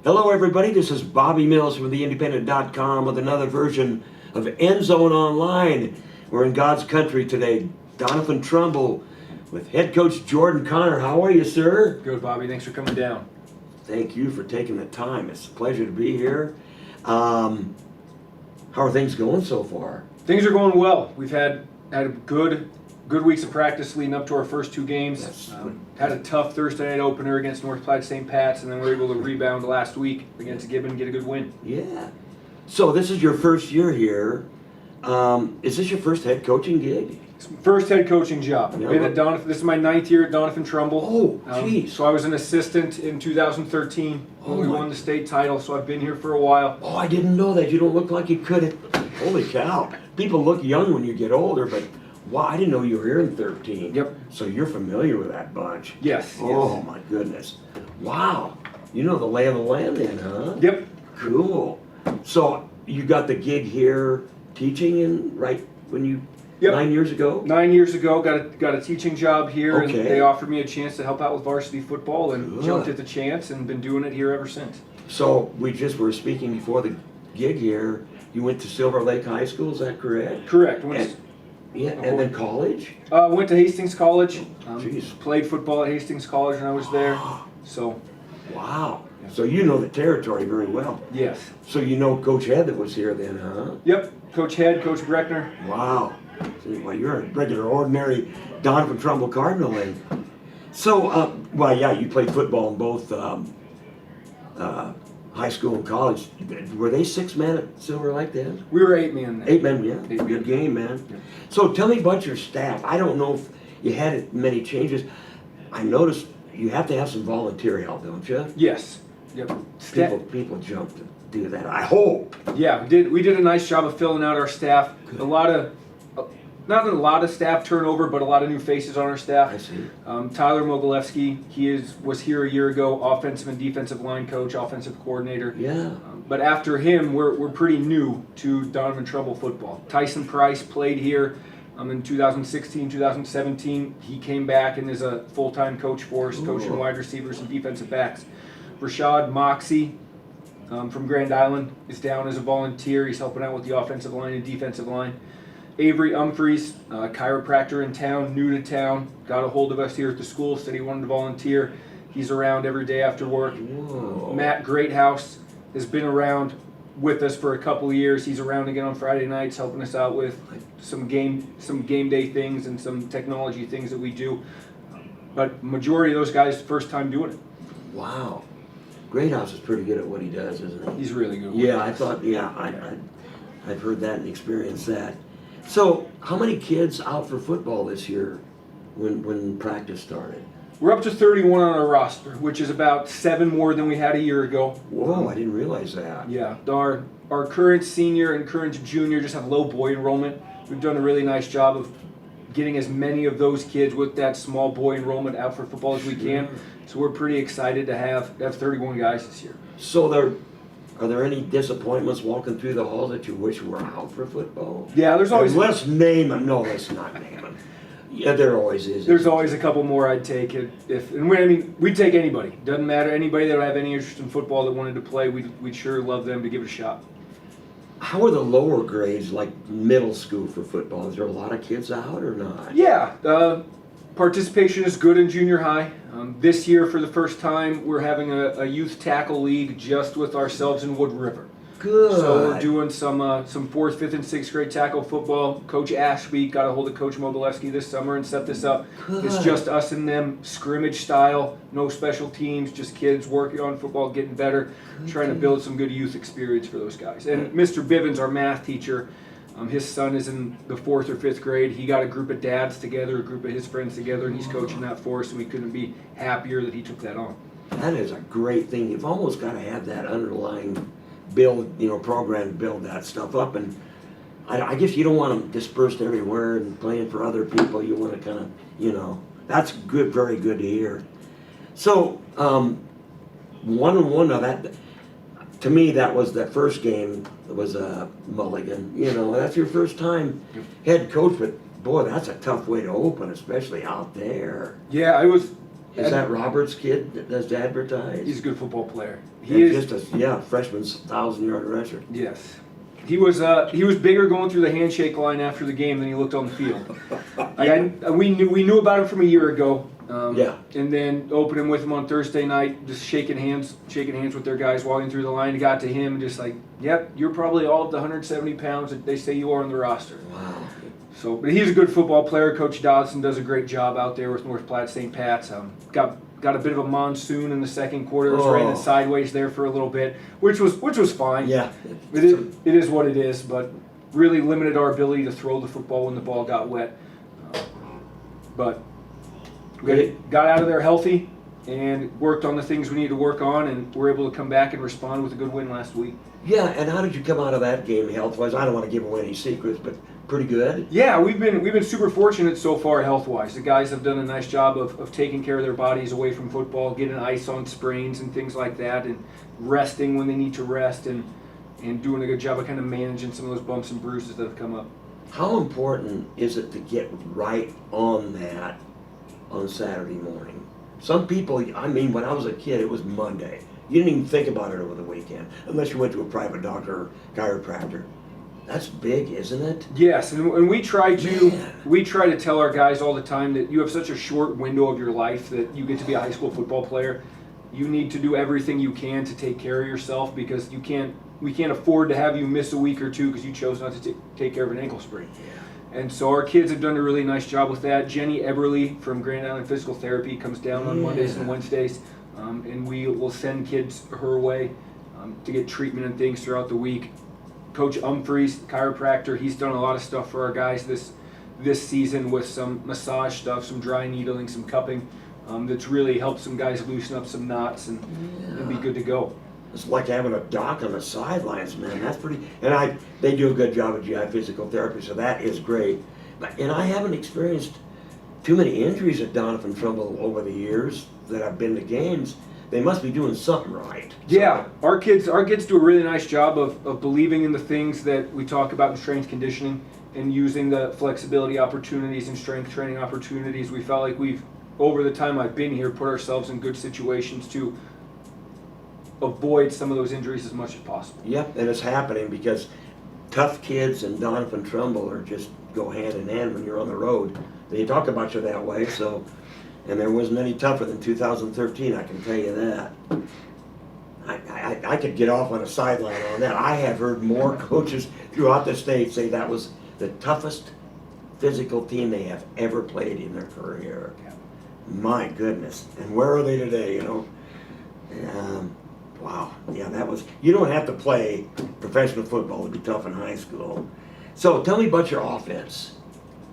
Hello everybody, this is Bobby Mills from theindependent.com with another version of Endzone Online. We're in God's country today. Doniphan-Trumbull with head coach Jordan Connor. How are you, sir? Good, Bobby. Thanks for coming down. Thank you for taking the time. It's a pleasure to be here. How are things going so far? Things are going well. We've had good weeks of practice leading up to our first two games. Had a tough Thursday night opener against North Platte St. Pat's, and then we were able to rebound last week against Gibbon and get a good win. Yeah. So this is your first year here. Is this your first head coaching gig? First head coaching job. Yeah. Been at this is my 9th year at Doniphan-Trumbull. Oh, geez. So I was an assistant in 2013 when we my- won the state title, so I've been here for a while. Oh, I didn't know that. You don't look like you could have. Holy cow. People look young when you get older, but wow, I didn't know you were here in 13. Yep. So you're familiar with that bunch. Yes. Oh, my goodness. Wow. You know the lay of the land then, huh? Yep. Cool. So you got the gig here teaching right when you, Yep. 9 years ago? 9 years ago, got a teaching job here, Okay. and they offered me a chance to help out with varsity football, and Good. jumped at the chance, and been doing it here ever since. So we just were speaking before the gig here. You went to Silver Lake High School, is that correct? Correct. Yeah, and then college? Went to Hastings College. Jeez. Played football at Hastings College when I was there. So, Wow. So you know the territory very well. yes. So you know Coach Head that was here then, huh? Yep. Coach Head, Coach Breckner. Wow. Well, you're a regular, ordinary Doniphan-Trumbull Cardinal then. So, well, yeah, you played football in both high school and college. Were they 6-man at Silver Lake then? We were 8-man then. 8-man, yeah. 8-man. Good game, man. Yeah. So tell me about your staff. I don't know if you had many changes. I noticed you have to have some volunteer help, don't you? Yes. Yep. People jump to do that. I hope. Yeah, we did a nice job of filling out our staff. Good. Not a lot of staff turnover, but a lot of new faces on our staff. I see. Tyler Mogilevsky, was here a year ago, offensive and defensive line coach, offensive coordinator. Yeah. But after him, we're pretty new to Doniphan-Trumbull football. Tyson Price played here in 2016, 2017. He came back and is a full-time coach for us, coaching wide receivers and defensive backs. Rashad Moxie from Grand Island is down as a volunteer. He's helping out with the offensive line and defensive line. Avery Humphreys, chiropractor in town, new to town, got a hold of us here at the school, said he wanted to volunteer. He's around every day after work. Whoa. Matt Greathouse has been around with us for a couple of years. He's around again on Friday nights, helping us out with some game day things and some technology things that we do. But majority of those guys, first time doing it. Wow. Greathouse is pretty good at what he does, isn't he? He's really good. Yeah, I thought, I've heard that and experienced that. So, how many kids out for football this year when practice started? We're up to 31 on our roster, which is about 7 more than we had a year ago. Whoa, I didn't realize that. Yeah, our current senior and current junior just have low boy enrollment. We've done a really nice job of getting as many of those kids with that small boy enrollment out for football as we can. So we're pretty excited to have 31 guys this year. So are there any disappointments walking through the halls that you wish were out for football? Yeah, there's always Let's name them. No, let's not name them. Yeah, there always is. There's always a couple more I'd take we'd take anybody. Doesn't matter, anybody that would have any interest in football that wanted to play, we'd sure love them to give it a shot. How are the lower grades, like middle school for football? Is there a lot of kids out or not? Yeah, participation is good in junior high. This year, for the first time, we're having a youth tackle league just with ourselves in Wood River. Good. So we're doing some 4th, 5th, and 6th grade tackle football. Coach Ashby got a hold of Coach Mogilevsky this summer and set this up. Good. It's just us and them, scrimmage style, no special teams, just kids working on football, getting better, trying to build some good youth experience for those guys. And Mr. Bivens, our math teacher, his son is in the 4th or 5th grade. He got a group of dads together, a group of his friends together, and he's coaching that for us, and we couldn't be happier that he took that on. That is a great thing. You've almost got to have that underlying program to build that stuff up. And I guess you don't want them dispersed everywhere and playing for other people. You want to kind of, that's good, very good to hear. So, 1-1, now that, to me, that was that first game. It was a mulligan. That's your first time head coach, but boy, that's a tough way to open, especially out there. Yeah, Is that Robert's kid that does advertise? He's a good football player. He is just a freshman's 1,000-yard rusher. Yes. He was bigger going through the handshake line after the game than he looked on the field. We knew about him from a year ago. And then opening with him on Thursday night, just shaking hands with their guys walking through the line. It got to him just like, yep, you're probably all of the 170 pounds that they say you are on the roster. Wow. So, but he's a good football player. Coach Dodson does a great job out there with North Platte St. Pat's. Got a bit of a monsoon in the second quarter. It was raining sideways there for a little bit, which was fine. Yeah. It is what it is, but really limited our ability to throw the football when the ball got wet. But we got out of there healthy and worked on the things we needed to work on, and were able to come back and respond with a good win last week. Yeah, and how did you come out of that game health-wise? I don't want to give away any secrets, but pretty good. Yeah, we've been super fortunate so far health-wise. The guys have done a nice job of taking care of their bodies away from football, getting ice on sprains and things like that, and resting when they need to rest, and doing a good job of kind of managing some of those bumps and bruises that have come up. How important is it to get right on that on Saturday morning? Some people, I mean, when I was a kid, it was Monday. You didn't even think about it over the weekend, unless you went to a private doctor or chiropractor. That's big, isn't it? Yes, and we try to tell our guys all the time that you have such a short window of your life that you get to be a high school football player. You need to do everything you can to take care of yourself, because we can't afford to have you miss a week or two because you chose not to take care of an ankle sprain. Yeah. And so our kids have done a really nice job with that. Jenny Eberly from Grand Island Physical Therapy comes down on Mondays and Wednesdays, and we will send kids her way to get treatment and things throughout the week. Coach Humphreys, chiropractor, he's done a lot of stuff for our guys this season with some massage stuff, some dry needling, some cupping, that's really helped some guys loosen up some knots and be good to go. It's like having a doc on the sidelines, man. That's pretty. And they do a good job of GI physical therapy, so that is great. And I haven't experienced too many injuries at Doniphan-Trumbull over the years that I've been to games. They must be doing something right. Yeah, our kids do a really nice job of believing in the things that we talk about in strength conditioning, and using the flexibility opportunities and strength training opportunities. We felt like we've, over the time I've been here, put ourselves in good situations to avoid some of those injuries as much as possible. Yep, and it's happening because tough kids and Doniphan-Trumbull are just go hand in hand when you're on the road. They talk about you that way, so. And there wasn't any tougher than 2013, I can tell you that. I could get off on a sideline on that. I have heard more coaches throughout the state say that was the toughest physical team they have ever played in their career. My goodness. And where are they today, you know? Wow. Yeah, that was, you don't have to play professional football to be tough in high school. So tell me about your offense.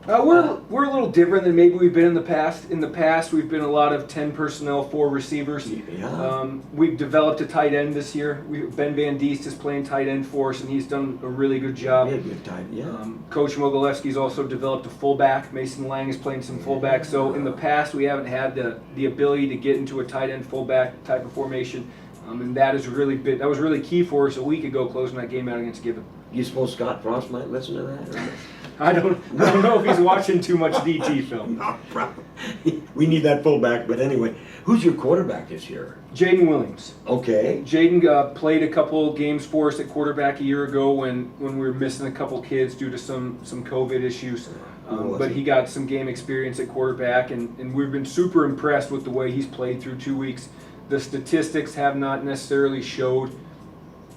We're a little different than maybe we've been in the past. In the past, we've been a lot of 10 personnel, 4 receivers. Yeah. We've developed a tight end this year. Ben Van Diest is playing tight end for us, and he's done a really good job. Yeah, good tight, yeah. Coach Mogilewski's also developed a fullback. Mason Lang is playing some fullback. So in the past, we haven't had the ability to get into a tight end fullback type of formation, and that was really key for us a week ago, closing that game out against Gibbon. You suppose Scott Frost might listen to that? Or? I don't know if he's watching too much DT film. No problem. We need that fullback, but anyway, who's your quarterback this year? Jaden Williams. Okay. Jaden played a couple games for us at quarterback a year ago when we were missing a couple kids due to some COVID issues. But he got some game experience at quarterback, and we've been super impressed with the way he's played through 2 weeks. The statistics have not necessarily showed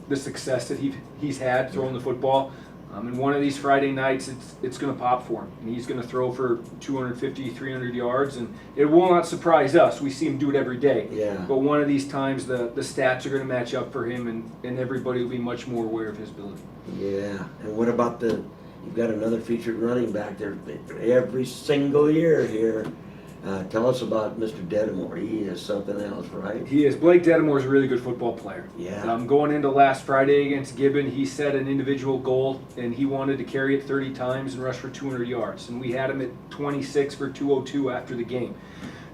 the success that he's had throwing the football. And one of these Friday nights, it's going to pop for him. And he's going to throw for 250, 300 yards. And it will not surprise us. We see him do it every day. Yeah. But one of these times, the stats are going to match up for him, and everybody will be much more aware of his ability. Yeah. And what about you've got another featured running back there every single year here. Tell us about Mr. Dedamore. He is something else, right? He is. Blake Dedamore is a really good football player. Yeah. Going into last Friday against Gibbon, he set an individual goal, and he wanted to carry it 30 times and rush for 200 yards. And we had him at 26 for 202 after the game.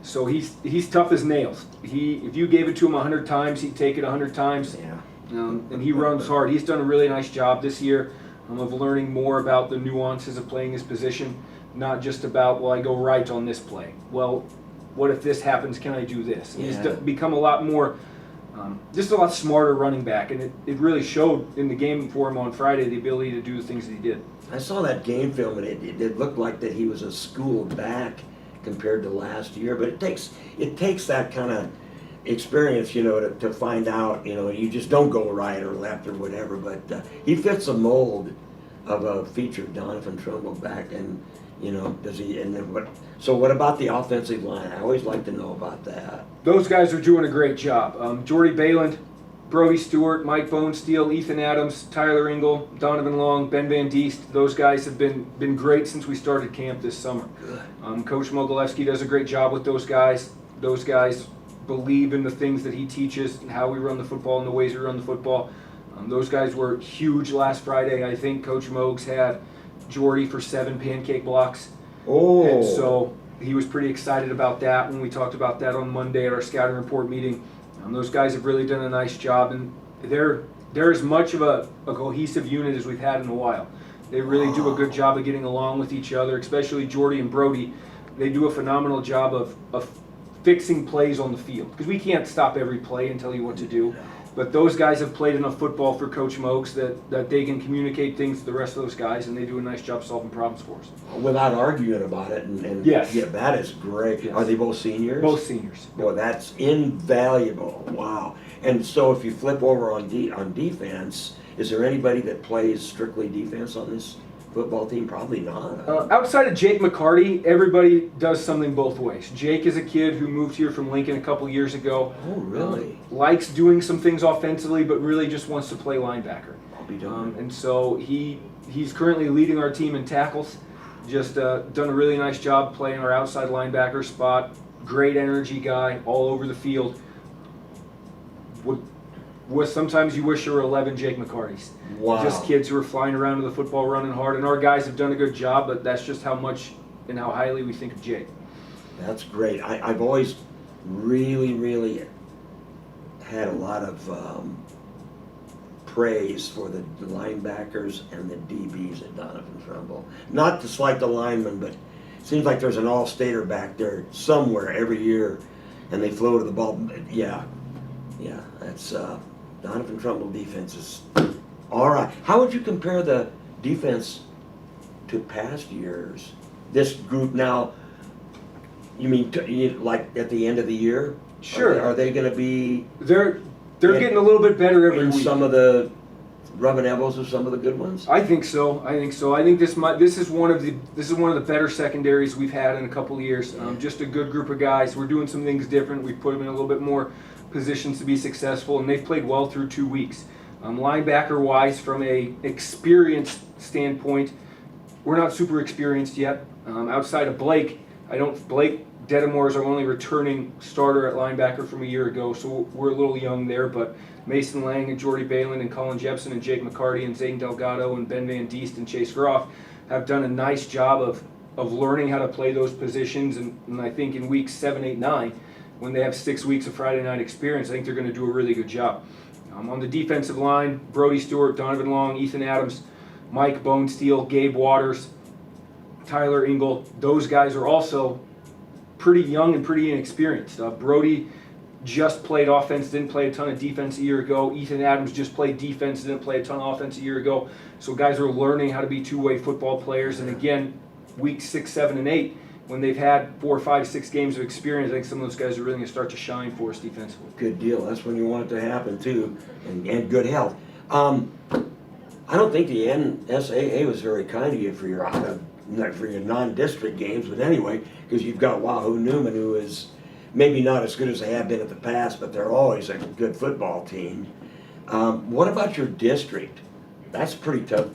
So he's tough as nails. If you gave it to him 100 times, he'd take it 100 times. Yeah. And he runs hard. He's done a really nice job this year of learning more about the nuances of playing his position. Not just about, well, I go right on this play. Well, what if this happens, can I do this? And Yeah. he's become a lot more, just a lot smarter running back, and it really showed in the game for him on Friday, the ability to do the things that he did. I saw that game film, and it looked like that he was a school back compared to last year. But it takes that kind of experience, you know, to find out, you know, you just don't go right or left or whatever. But he fits the mold of a featured Doniphan-Trumbull back, and you know, does he? And then what? So what about the offensive line? I always like to know about that. Those guys are doing a great job. Jordy Bayland, Brody Stewart, Mike Bonesteel, Ethan Adams, Tyler Engel, Donovan Long, Ben Van Diest. Those guys have been great since we started camp this summer. Good. Coach Mogilewski does a great job with those guys. Those guys believe in the things that he teaches and how we run the football and the ways we run the football. Those guys were huge last Friday. I think Coach Mogs had Jordy for 7 pancake blocks. Oh. And so he was pretty excited about that when we talked about that on Monday at our scouting report meeting. Those guys have really done a nice job, and they're as much of a cohesive unit as we've had in a while. They really do a good job of getting along with each other, especially Jordy and Brody. They do a phenomenal job of fixing plays on the field, because we can't stop every play and tell you what to do. But those guys have played enough football for Coach Mogs that they can communicate things to the rest of those guys, and they do a nice job solving problems for us. Without arguing about it, and Yes. yeah, that is great. Yes. Are they both seniors? Both seniors. Boy, that's invaluable. Wow. And so if you flip over on defense, is there anybody that plays strictly defense on this football team? Probably not. Outside of Jake McCarty, everybody does something both ways. Jake is a kid who moved here from Lincoln a couple years ago. Oh, really? Likes doing some things offensively, but really just wants to play linebacker. I'll be done. And so he's currently leading our team in tackles. Just done a really nice job playing our outside linebacker spot. Great energy guy all over the field. Sometimes you wish there were 11 Jake McCartys. Wow. Just kids who are flying around to the football running hard. And our guys have done a good job, but that's just how much and how highly we think of Jake. That's great. I've always really had a lot of praise for the linebackers and the DBs at Doniphan-Trumbull. Not to slight the linemen, but it seems like there's an all-stater back there somewhere every year, and they flow to the ball. Yeah, that's Doniphan-Trumbull defense is all right. How would you compare the defense to past years? This group now, you mean like at the end of the year? Sure. Are they going to be? They're getting a little bit better every week. Some of the rubbing elbows of some of the good ones. I think so. I think this is one of the better secondaries we've had in a couple of years. Just a good group of guys. We're doing some things different. We've put them in a little bit more positions to be successful, and they've played well through 2 weeks. Linebacker-wise, from a experience standpoint, we're not super experienced yet. Outside of Blake, Blake Dedamore is our only returning starter at linebacker from a year ago, so we're a little young there. But Mason Lang and Jordy Bayland and Colin Jepson and Jake McCarty and Zayden Delgado and Ben Van Diest and Chase Groff have done a nice job of learning how to play those positions. And I think in weeks 7, 8, 9, when they have 6 weeks of Friday night experience, I think they're going to do a really good job. On the defensive line, Brody Stewart, Donovan Long, Ethan Adams, Mike Bonesteel, Gabe Waters, Tyler Engel, those guys are also pretty young and pretty inexperienced. Brody just played offense, didn't play a ton of defense a year ago. Ethan Adams just played defense, didn't play a ton of offense a year ago. So guys are learning how to be two-way football players. And again, week 6, 7, and 8, when they've had 4, 5, 6 games of experience, I think some of those guys are really going to start to shine for us defensively. Good deal. That's when you want it to happen too, and good health. I don't think the NSAA was very kind to you for your non-district games, but anyway, because you've got Wahoo Newman, who is maybe not as good as they have been in the past, but they're always a good football team. What about your district? That's pretty tough.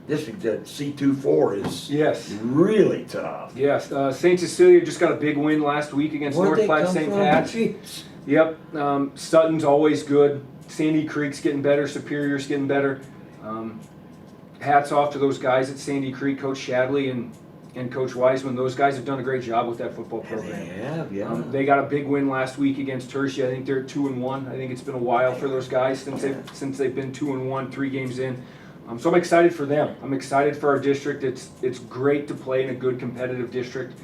District C24 is really tough. Yes, St. Cecilia just got a big win last week against North Platte St. Pat's. Yep, Sutton's always good. Sandy Creek's getting better. Superior's getting better. Hats off to those guys at Sandy Creek, Coach Shadley and Coach Wiseman. Those guys have done a great job with that football program. They have, yeah. They got a big win last week against Tertia. I think they're 2-1. I think it's been a while for those guys since they've been 2-1, 3 games in. So I'm excited for them. I'm excited for our district. It's great to play in a good competitive district.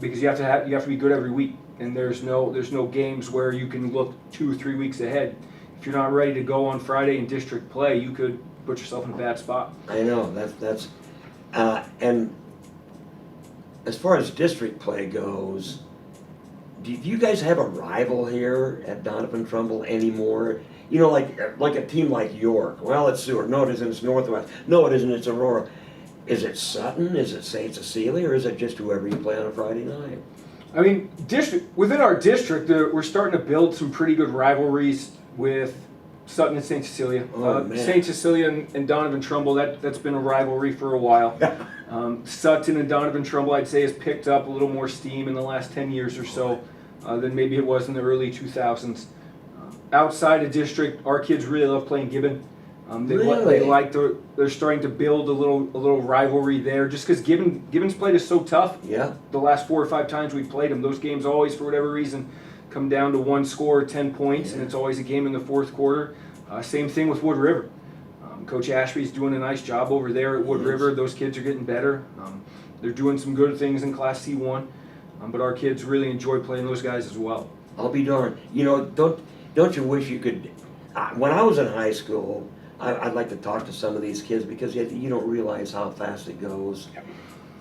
because you have to be good every week, and there's no games where you can look 2 or 3 weeks ahead. If you're not ready to go on Friday in district play, you could put yourself in a bad spot. I know, and as far as district play goes, do you guys have a rival here at Doniphan-Trumbull anymore? You know, like a team like York. Well, it's Seward. No, it isn't. It's Northwest. No, it isn't. It's Aurora. Is it Sutton? Is it St. Cecilia? Or is it just whoever you play on a Friday night? I mean, within our district, we're starting to build some pretty good rivalries with Sutton and St. Cecilia. St. Cecilia and Doniphan-Trumbull, that's been a rivalry for a while. Sutton and Doniphan-Trumbull, I'd say, has picked up a little more steam in the last 10 years or so than maybe it was in the early 2000s. Outside of district, our kids really love playing Gibbon. They're starting to build a little rivalry there, just because Gibbon's played us so tough. Yeah. The last 4 or 5 times we played them, those games always, for whatever reason, come down to one score, 10 points, and it's always a game in the fourth quarter. Same thing with Wood River. Coach Ashby's doing a nice job over there at Wood River. Those kids are getting better. They're doing some good things in Class C1, but our kids really enjoy playing those guys as well. I'll be darned. You know, don't you wish you could? When I was in high school, I'd like to talk to some of these kids because you don't realize how fast it goes.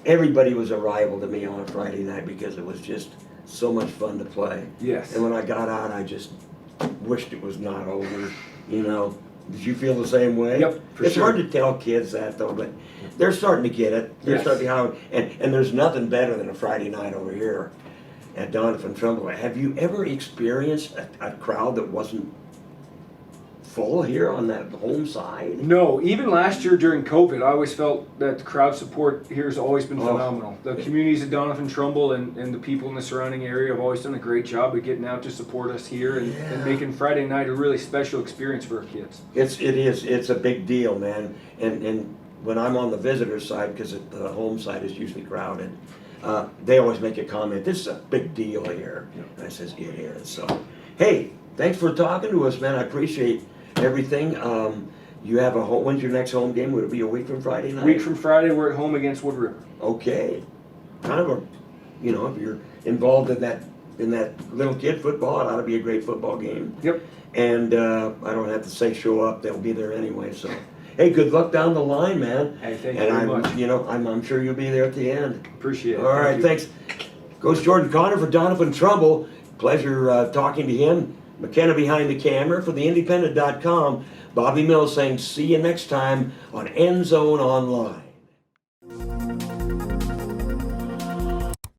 Everybody was a rival to me on a Friday night because it was just so much fun to play. Yes. And when I got out, I just wished it was not over. You know, did you feel the same way? Yep, it's hard to tell kids that though, but they're starting to get it. They're starting to and there's nothing better than a Friday night over here at Doniphan-Trumbull. Have you ever experienced a crowd that wasn't full here on that home side? No, even last year during COVID, I always felt that the crowd support here has always been phenomenal. The communities at Doniphan-Trumbull and the people in the surrounding area have always done a great job of getting out to support us here and making Friday night a really special experience for our kids. It is. It's a big deal, man. And when I'm on the visitor side, because the home side is usually crowded, they always make a comment, this is a big deal here. And I says, it is. So, hey, thanks for talking to us, man. I appreciate everything. You have when's your next home game? Would it be a week from Friday night? A week from Friday, we're at home against Wood River. Okay. Kind of if you're involved in that little kid football, it ought to be a great football game. Yep. And I don't have to say show up, they'll be there anyway. So, hey, good luck down the line, man. Hey, thank you very much. I'm sure you'll be there at the end. Appreciate it. All right, thanks. Coach Jordan Connor for Doniphan-Trumbull. Pleasure talking to him. McKenna behind the camera for theindependent.com. Bobby Mills saying see you next time on Endzone Online.